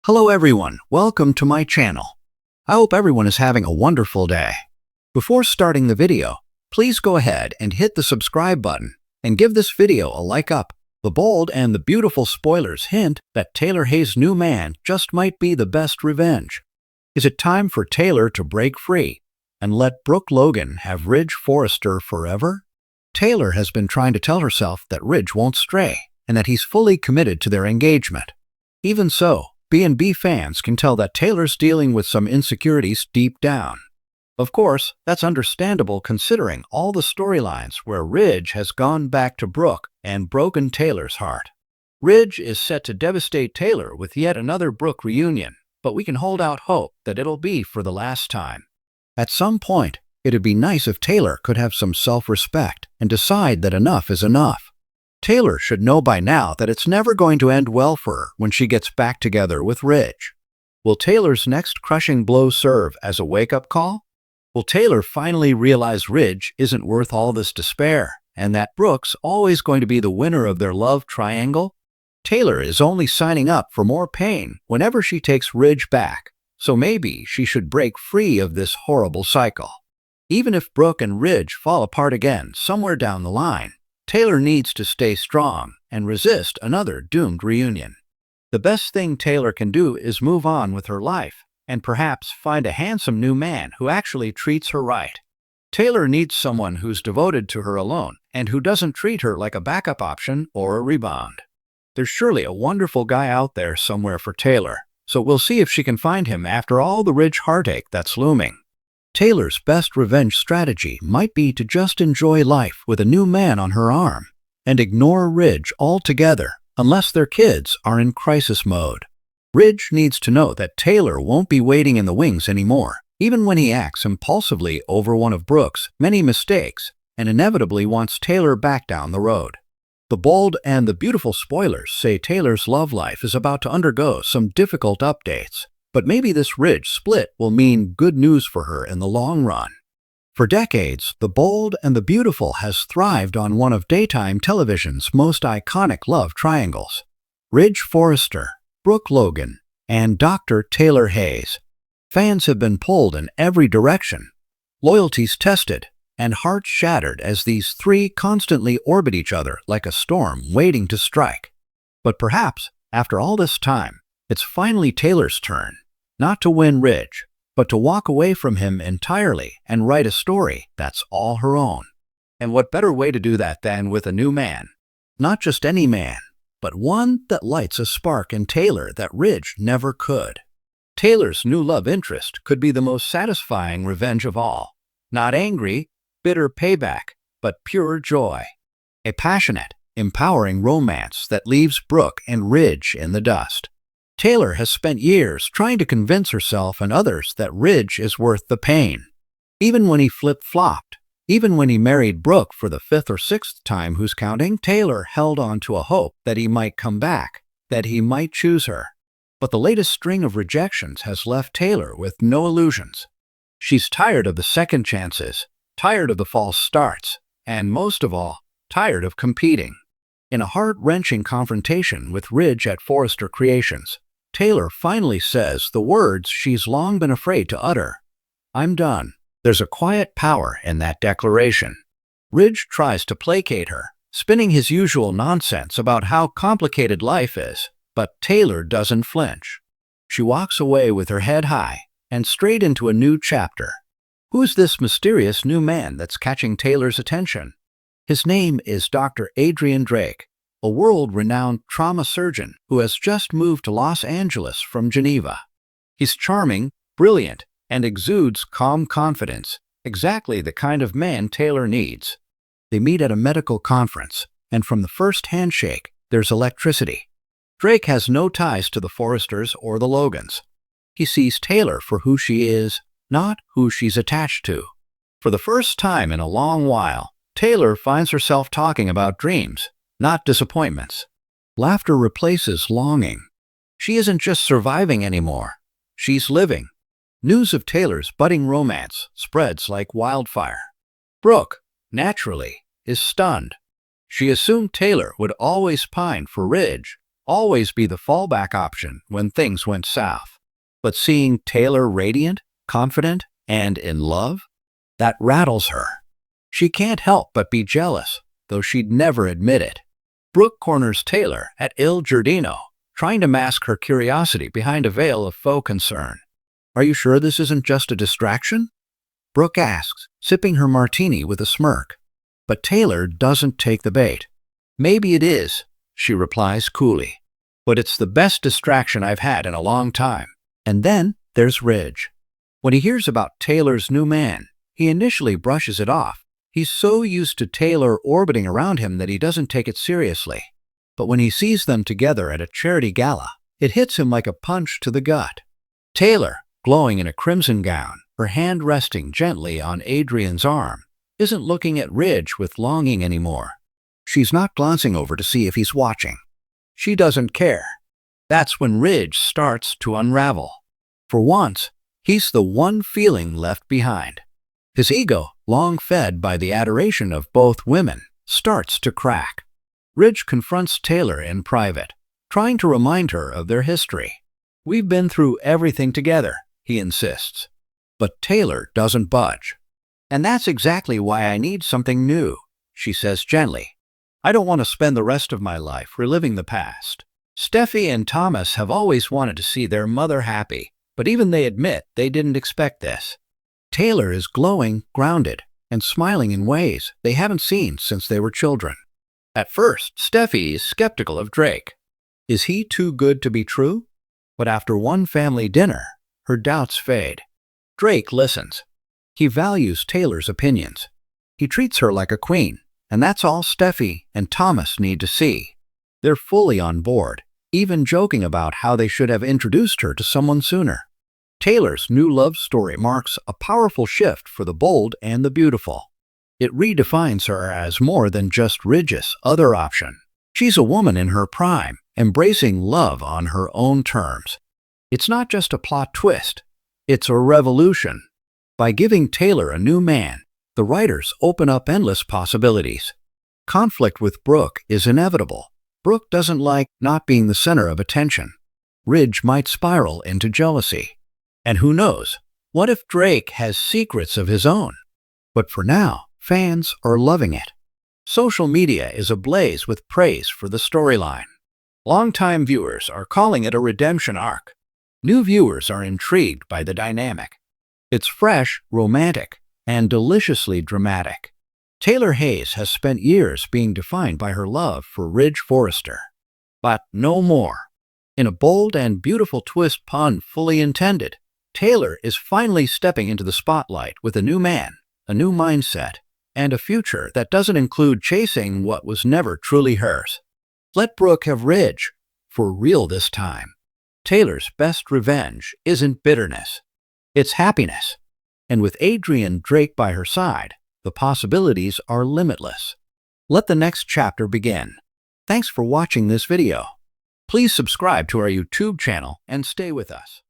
Hello everyone, welcome to my channel. I hope everyone is having a wonderful day. Before starting the video, please go ahead and hit the subscribe button and give this video a like up. The bold and the beautiful spoilers hint that Taylor Hayes' new man just might be the best revenge. Is it time for Taylor to break free and let Brooke Logan have Ridge Forrester forever? Taylor has been trying to tell herself that Ridge won't stray and that he's fully committed to their engagement. Even so, B&B fans can tell that Taylor's dealing with some insecurities deep down. Of course, that's understandable considering all the storylines where Ridge has gone back to Brooke and broken Taylor's heart. Ridge is set to devastate Taylor with yet another Brooke reunion, but we can hold out hope that it'll be for the last time. At some point, it'd be nice if Taylor could have some self-respect and decide that enough is enough. Taylor should know by now that it's never going to end well for her when she gets back together with Ridge. Will Taylor's next crushing blow serve as a wake-up call? Will Taylor finally realize Ridge isn't worth all this despair and that Brooke's always going to be the winner of their love triangle? Taylor is only signing up for more pain whenever she takes Ridge back, so maybe she should break free of this horrible cycle. Even if Brooke and Ridge fall apart again somewhere down the line, Taylor needs to stay strong and resist another doomed reunion. The best thing Taylor can do is move on with her life and perhaps find a handsome new man who actually treats her right. Taylor needs someone who's devoted to her alone and who doesn't treat her like a backup option or a rebound. There's surely a wonderful guy out there somewhere for Taylor, so we'll see if she can find him after all the Ridge heartache that's looming. Taylor's best revenge strategy might be to just enjoy life with a new man on her arm and ignore Ridge altogether unless their kids are in crisis mode. Ridge needs to know that Taylor won't be waiting in the wings anymore, even when he acts impulsively over one of Brooke's many mistakes and inevitably wants Taylor back down the road. The bold and the beautiful spoilers say Taylor's love life is about to undergo some difficult updates. But maybe this Ridge split will mean good news for her in the long run. For decades, The Bold and the Beautiful has thrived on one of daytime television's most iconic love triangles: Ridge Forrester, Brooke Logan, and Dr. Taylor Hayes. Fans have been pulled in every direction, loyalties tested, and hearts shattered as these three constantly orbit each other like a storm waiting to strike. But perhaps, after all this time, it's finally Taylor's turn. Not to win Ridge, but to walk away from him entirely and write a story that's all her own. And what better way to do that than with a new man? Not just any man, but one that lights a spark in Taylor that Ridge never could. Taylor's new love interest could be the most satisfying revenge of all. Not angry, bitter payback, but pure joy. A passionate, empowering romance that leaves Brooke and Ridge in the dust. Taylor has spent years trying to convince herself and others that Ridge is worth the pain. Even when he flip-flopped, even when he married Brooke for the fifth or sixth time, who's counting, Taylor held on to a hope that he might come back, that he might choose her. But the latest string of rejections has left Taylor with no illusions. She's tired of the second chances, tired of the false starts, and most of all, tired of competing. In a heart-wrenching confrontation with Ridge at Forrester Creations, Taylor finally says the words she's long been afraid to utter: "I'm done." There's a quiet power in that declaration. Ridge tries to placate her, spinning his usual nonsense about how complicated life is, but Taylor doesn't flinch. She walks away with her head high and straight into a new chapter. Who's this mysterious new man that's catching Taylor's attention? His name is Dr. Adrian Drake, a world-renowned trauma surgeon who has just moved to Los Angeles from Geneva. He's charming, brilliant, and exudes calm confidence, exactly the kind of man Taylor needs. They meet at a medical conference, and from the first handshake, there's electricity. Drake has no ties to the Forresters or the Logans. He sees Taylor for who she is, not who she's attached to. For the first time in a long while, Taylor finds herself talking about dreams, not disappointments. Laughter replaces longing. She isn't just surviving anymore. She's living. News of Taylor's budding romance spreads like wildfire. Brooke, naturally, is stunned. She assumed Taylor would always pine for Ridge, always be the fallback option when things went south. But seeing Taylor radiant, confident, and in love, that rattles her. She can't help but be jealous, though she'd never admit it. Brooke corners Taylor at Il Giardino, trying to mask her curiosity behind a veil of faux concern. "Are you sure this isn't just a distraction?" Brooke asks, sipping her martini with a smirk. But Taylor doesn't take the bait. "Maybe it is," she replies coolly. "But it's the best distraction I've had in a long time." And then there's Ridge. When he hears about Taylor's new man, he initially brushes it off. He's so used to Taylor orbiting around him that he doesn't take it seriously. But when he sees them together at a charity gala, it hits him like a punch to the gut. Taylor, glowing in a crimson gown, her hand resting gently on Adrian's arm, isn't looking at Ridge with longing anymore. She's not glancing over to see if he's watching. She doesn't care. That's when Ridge starts to unravel. For once, he's the one feeling left behind. His ego, long fed by the adoration of both women, starts to crack. Ridge confronts Taylor in private, trying to remind her of their history. "We've been through everything together," he insists. But Taylor doesn't budge. "And that's exactly why I need something new," she says gently. "I don't want to spend the rest of my life reliving the past." Steffi and Thomas have always wanted to see their mother happy, but even they admit they didn't expect this. Taylor is glowing, grounded, and smiling in ways they haven't seen since they were children. At first, Steffi is skeptical of Drake. Is he too good to be true? But after one family dinner, her doubts fade. Drake listens. He values Taylor's opinions. He treats her like a queen, and that's all Steffi and Thomas need to see. They're fully on board, even joking about how they should have introduced her to someone sooner. Taylor's new love story marks a powerful shift for the bold and the beautiful. It redefines her as more than just Ridge's other option. She's a woman in her prime, embracing love on her own terms. It's not just a plot twist, it's a revolution. By giving Taylor a new man, the writers open up endless possibilities. Conflict with Brooke is inevitable. Brooke doesn't like not being the center of attention. Ridge might spiral into jealousy. And who knows, what if Drake has secrets of his own? But for now, fans are loving it. Social media is ablaze with praise for the storyline. Longtime viewers are calling it a redemption arc. New viewers are intrigued by the dynamic. It's fresh, romantic, and deliciously dramatic. Taylor Hayes has spent years being defined by her love for Ridge Forrester. But no more. In a bold and beautiful twist, pun fully intended, Taylor is finally stepping into the spotlight with a new man, a new mindset, and a future that doesn't include chasing what was never truly hers. Let Brooke have Ridge, for real this time. Taylor's best revenge isn't bitterness, it's happiness. And with Adrian Drake by her side, the possibilities are limitless. Let the next chapter begin. Thanks for watching this video. Please subscribe to our YouTube channel and stay with us.